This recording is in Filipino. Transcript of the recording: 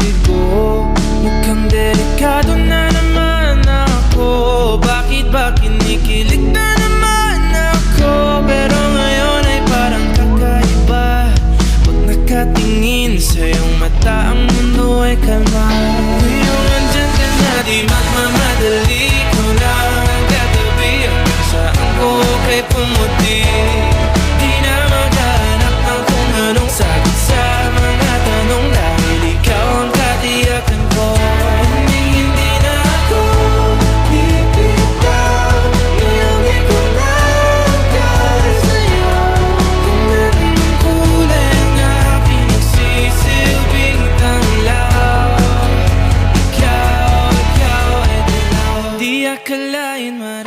bigo. Mukhang delikado na naman ako. Bakit ba kinikilig na naman ako? Pero ngayon ay parang kakaiba. Pag nakatingin sa iyong mata, ang mundo ay kalma. Ngayong andyan ka na, di magmamadali. Ko lang ang katabi hanggang saan ko kay pumuti. Di na maghanap ng kung anong sagot sa mga tanong, dahil ikaw ang katiyakan ko. Hindi na ako bibitaw. Ngayong ikaw na ang para sa'yo. Kung anong kulay ang aking nagsisilbing tanglaw, ikaw ay dilaw. Di akalain man